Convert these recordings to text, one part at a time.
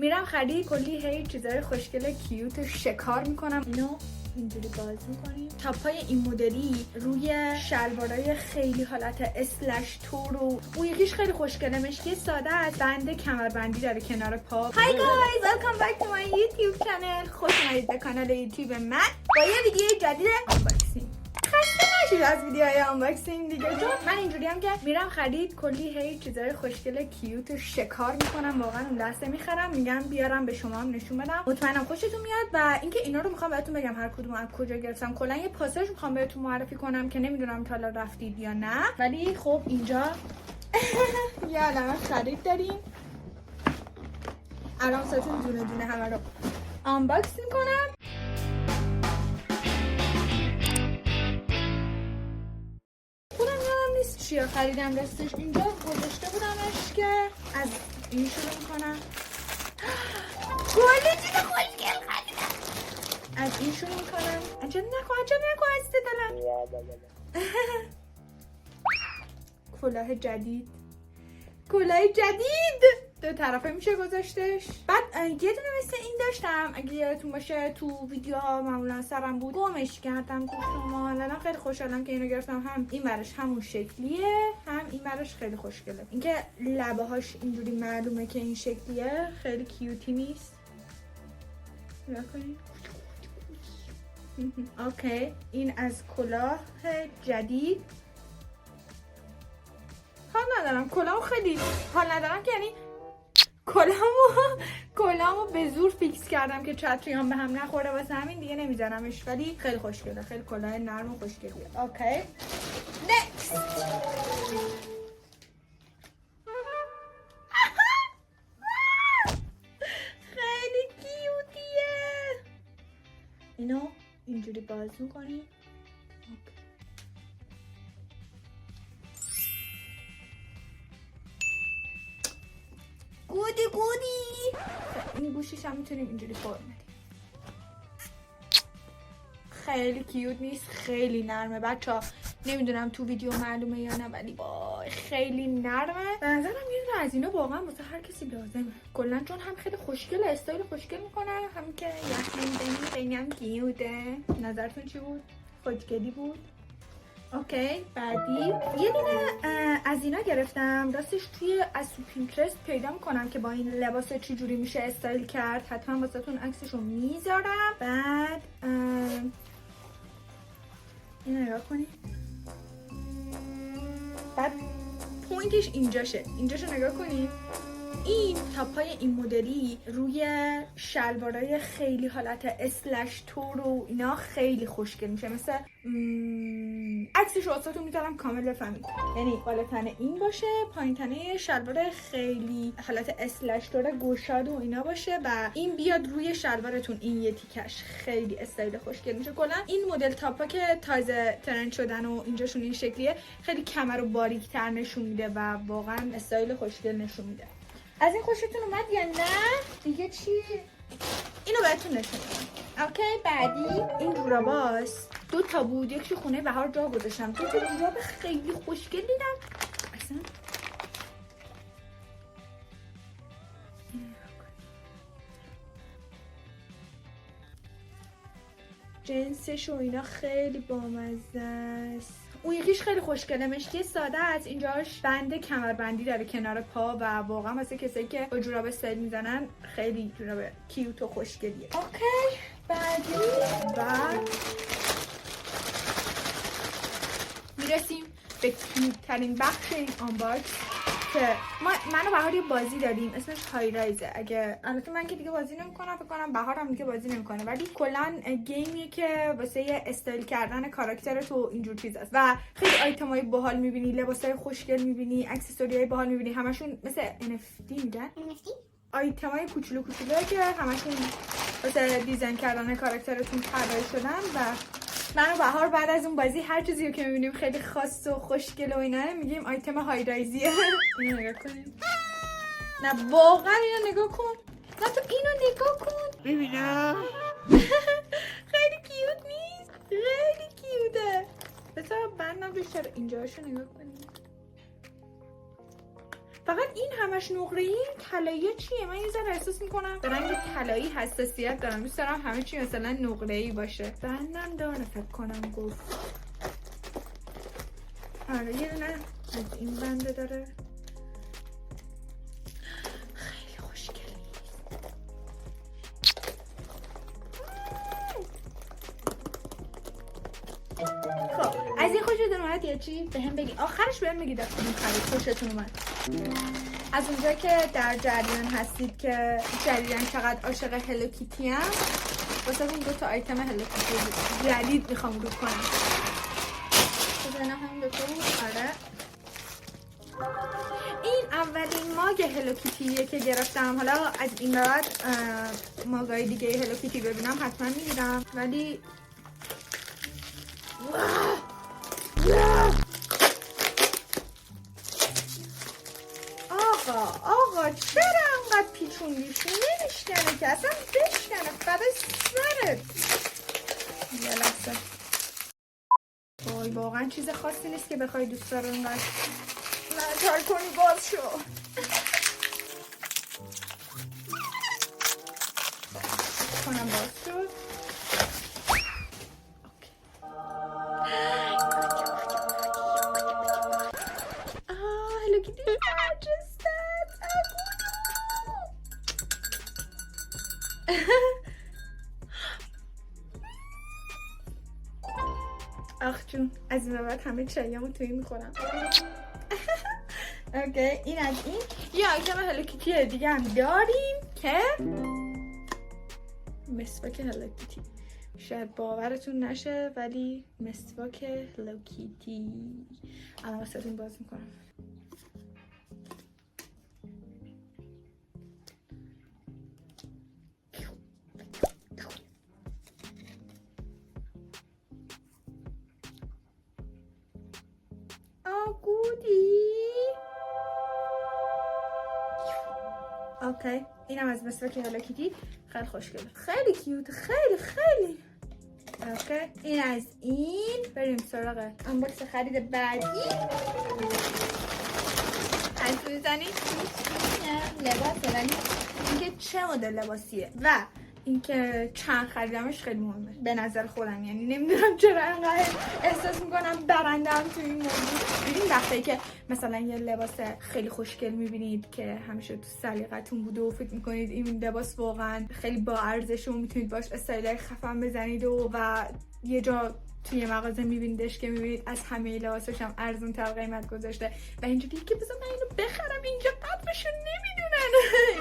میرم خرید کلی هی چیزای خوشگل کیوت رو شکار میکنم. اینو اینجوری باز میکنیم. تاپای این مدلی روی شلوارای خیلی حالت اسلش تور و اون یکیش خیلی خوشگله، مشکی ساده است، بند کمربندی داره کنار پا. های گایز، ویلکام بک تو مای یوتیوب چنل. خوش اومدید به کانال یوتیوب من با یه ویدیو جدید آنباکسینگ. خسته نشید از ویدیوهای آنباکسینگ دیگه، چون من اینجوریم که میرم خرید کلی هی چیزای خوشگل کیوت رو شکار میکنم. واقعا اون دسته میخرم، میگم بیارم به شما هم نشون بدم، مطمئنم خوشتون میاد. و اینکه اینا رو میخوام بهتون بگم هر کدوم از کجا گرفتم. کلا یه پاساژ میخوام بهتون معرفی کنم که نمیدونم تا حالا رفتید یا نه، ولی خب اینجا یه علامت خرید داریم. الان ساتون دونه دونه همه رو آنباکس میکنم. چیا خریدم راستش، اینجا گذاشته بودمش که از این شروع میکنم. کلی چیز خوشگل خریدم. از این شروع میکنم. عجب نکن عزیز دلم. کلاه جدید دو طرفه میشه گذاشتش. بعد یه دونه مثل این داشتم، اگه یادتون باشه تو ویدیوها معمولا سرم بود گمش کردم تو شما. الان خیلی خوشحالم که اینو گرفتم. هم این برش همون شکلیه، هم این برش خیلی خوشگله. اینکه لبه هاش اینجوری معلومه که این شکلیه، خیلی کیوتی نیست. نگاه کنید. اوکی، این از کلاه جدید. حال ندارم کلاهو خیلی حال ندارم که یعنی کلاهمو به زور فیکس کردم که چتریام به هم نخوره، واسه همین دیگه نمیزنمش. ولی خیلی خوشگله، خیلی کلاه نرم و خوشگلیه. اوکی نکست. خیلی کیوتیه. اینو اینجوری باز میکنیم. گودی این گوشیش هم میتونیم اینجوری فرم بدیم. خیلی کیوت نیست، خیلی نرمه بچه‌ها. نمیدونم تو ویدیو معلومه یا نه، ولی خیلی نرمه. به نظرم یه دونه از اینا واقعا واسه هر کسی لازمه کلا، چون هم خیلی خوشگله، استایل خوشگل میکنه، هم که یخنی خیلی هم کیوته. نظرتون چی بود؟ خوشگلی بود؟ اوکی، بعدی یه دونه از اینا گرفتم. راستش توی از پینترست پیدا میکنم که با این لباس چی جوری میشه استایل کرد. حتما واسهتون عکسشو میذارم. بعد اینو نگاه کنید. بعد پوینتش اینجاشو نگاه کنید. این تاپای این مدلی روی شلوارای خیلی حالت اسلش تور و اینا خیلی خوشگل میشه. مثل عکسش رو واسهتون میذارم کامل بفهمید. یعنی بالا تنه این باشه، پایین تنه شلوار خیلی حالت اسلش تور گشاد و اینا باشه و این بیاد روی شلوارتون. این یه تیکش خیلی استایل خوشگل میشه. کلا این مدل تاپا که تازه ترند شدن و اینجاشون این شکلیه، خیلی کمر رو باریک‌تر نشون میده و واقعا استایل خوشگل نشون میده. از این خوشتون اومد یا نه؟ دیگه چی؟ اینو بهتون نشون میدم. اوکی، بعدی این جوراباست. 2 تا بود، یکیشو خونه بهار جا گذاشتم. 2 تا جوراب خیلی خوشگل دیدم. اصلا جنسش و اینا خیلی بامزه است. اون یکیش خیلی خوشگله، مشکی ساده است، اینجاش بند کمربندی داره کنار پا و واقعا واسه کسایی که با جوراب استایل میزنن خیلی جوراب کیوت و خوشگلیه. اوکی، بعدی میرسیم به کیوت ترین بخش این آنباکس که من و بهار یه بازی داریم اسمش های رایزه. اگه البته من که دیگه بازی نمیکنم، فکر کنم بهار هم دیگه بازی نمیکنه، ولی کلا گیمیه که واسه استایل کردن کاراکتر تو اینجور چیز است و خیلی آیتمای باحال میبینی، لباسای خوشگل میبینی، اکسسوریای باحال میبینی. همشون مثل NFT میگن، آیتمای کوچولو که همشون واسه دیزاین کردن کاراکترتون طراحی شدن. و من و بهار بعد از اون بازی هر چیزی رو که میبینیم خیلی خاص و خوشگل و اینا میگیم آیتم های رایزیه. اینو نگاه کنیم. نه واقعا اینو نگاه کن. نه تو اینو نگاه کن. ببینم. خیلی کیوت نیست؟ خیلی کیوته. بذار بندم روش. اینجاشو نگاه کنیم. فقط این همش نقره‌ای، طلایی چیه؟ من یه ذره احساس میکنم به رنگ طلایی حساسیت دارم. دوست دارم همه چی مثلا نقره‌ای باشه. بندم داره فکر کنم گفت. آره یه دونه از این بنده داره. خیلی خوشگلی. خب از این خوشتون اومد یا چی؟ به هم بگی. آخرش بهم بگید کدوم خرید خوشتون اومد. از اونجا که در جریان هستید که جدیدن چقدر عاشق هلو کیتی ام، واسه اون 2 تا آیتم هلو کیتی جدید میخوام رو کنم. بزنم همین 2 تا بود. آره این اولین ماگ هلو کیتیه که گرفتم. حالا از این بعد ماگای دیگه هلو کیتی ببینم حتما میگیرم، ولی آقا چرا انقدر پیچوندیش؟ نمیشکنه که اصلا بشکنه فقط سرت. یه لحظه. وای واقعا چیز خاصی نیست که بخوای دوست داره انقدر نچار کنی. باز شو. کنم باز شد. هلو کیتی آخ جون از این بعد همه چایامو توی میخورم. اوکی این از این. یه آیتم هلو کیتی دیگه هم داریم که مسواک هلو کیتی. شاید باورتون نشه ولی مسواک هلو کیتی. الان واسهتون باز میکنم. اوکی اینم از مسواک هلو کیتی. خیلی خوشگله، خیلی کیوت، خیلی اوکی این از این. بریم سراغ انباکس خرید بعدی. حرف بزنید لباس ولی اینکه چه مدل لباسیه و اینکه چند خریدمش خیلی مهمه به نظر خودم. یعنی نمیدونم چرا انقدر احساس میکنم برندم تو این موضوع. ببین وقتی که مثلا یه لباس خیلی خوشگل میبینید که همیشه تو سلیقتون بوده و فکر میکنید این لباس واقعا خیلی با ارزشه و میتونید باش استایل خفن بزنید و یه جا توی مغازه میبینیدش که میبینید از همه لباسش هم ارزون تر قیمت گذاشته و اینجوریه که بذار من اینو بخرم، اینجا قدرشو نمیدونن.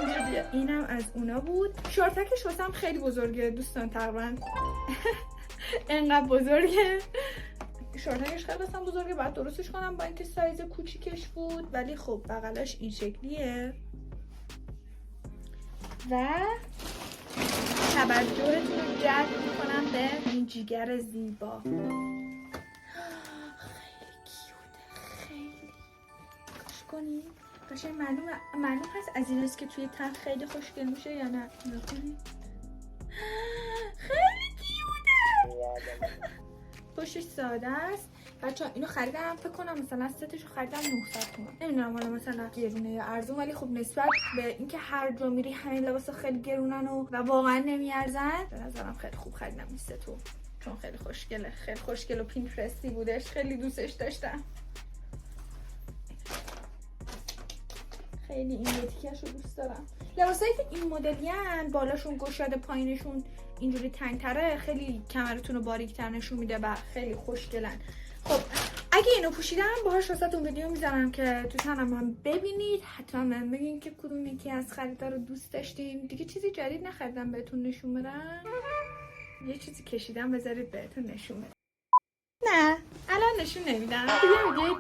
اینجوریه. اینم از اونا بود. شورتکش واسم خیلی بزرگه دوستان، تقریبا انقدر بزرگه. شورتکش خیلی واسم بزرگه، باید درستش کنم با اینکه سایز کوچیکش بود، ولی خب بغلش این شکلیه و توجهتون رو جلب میکنم به این جیگر زیبا. خیلی کیوته، خیلی کاش کنیم قشنگ معلوم هست از این است که توی تن خیلی خوشگل میشه یا نه. نکنید خیلی کیوته. پشتش ساده است. بچه‌ها اینو خریدم فکر کنم مثلا ستشو خریدم 900 تومان. نمیدونم حالا مثلا گرونه یا ارزون، ولی خب نسبت به اینکه هر جا میری همین لباسا خیلی گرونن و واقعا نمیارزن، به نظرم خیلی خوب خریدم این ستو، چون خیلی خوشگله، خیلی خوشگل و پینترستی بودش، خیلی دوستش داشتم. خیلی این یتیکش رو دوست دارم. لباسایی که این مدلی ان بالاشون گشاده پایینشون اینجوری تنگ‌تره خیلی کمرتون رو باریک‌تر نشون میده و خیلی خوشگلن. خب اگه اینو پوشیدم باهاش واسهتون ویدیو میذارم که تو چنلم هم ببینید. حتما بهم بگین که کدوم یکی از خریدا رو دوست داشتین. دیگه چیزی جدید نخریدم بهتون نشون بدم. یه چیزی کشیدم بذارید بهتون نشون بدم. نه الان نشون نمیدم.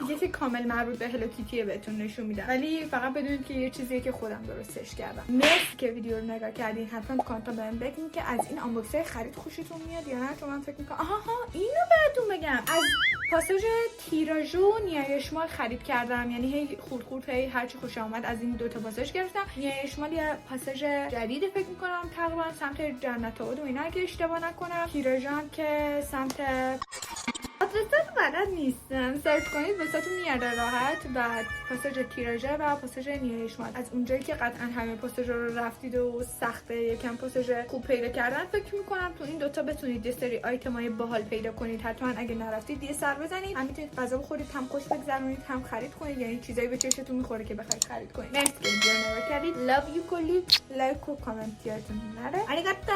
دیگه که کامل مربوط به هلو کیتیه بهتون نشون میدم، ولی فقط بدونید که یه چیزیه که خودم درستش کردم. مرسی که ویدیو رو نگاه کردین. حتما تو کامنت بهم بگین که از این آنباکس خرید خوشتون میاد یا نه، چون من فکر میکنم اینو بهتون بگم از پاساژ تیراژو نیای شمال خرید کردم. یعنی هی خورد هی هرچی خوشم اومد از این 2 تا پاساژ گرفتم. نیای شمال یه پاساژ جدید فکر میکنم تقریبا سمت جنت آباد و اینا اگه اشتباه نکنم. تیراژو هم که سمت آدرس رو بلد نیستم، سرچ کنید واسهتون میاره راحت. بعد پاساژ تیراژه و پاساژ نیایشمند. از اونجایی که قطعا همه پاساژ رو رفتید و سخته یکم پاساژ خوب پیدا کردن، فکر میکنم تو این دوتا بتونید یه سری آیتمای باحال پیدا کنید. حتما اگه نرفتید یه سر بزنید، هم میتونید غذا بخورید، هم خوش بگذرونید، هم خرید کنید، یعنی چیزایی به چشتون میخوره که بخواید خرید کنید. مرسی که ویدیو رو نگاه کردید. love you کلی لایک و کامنت یادتون نره. آریگاتا.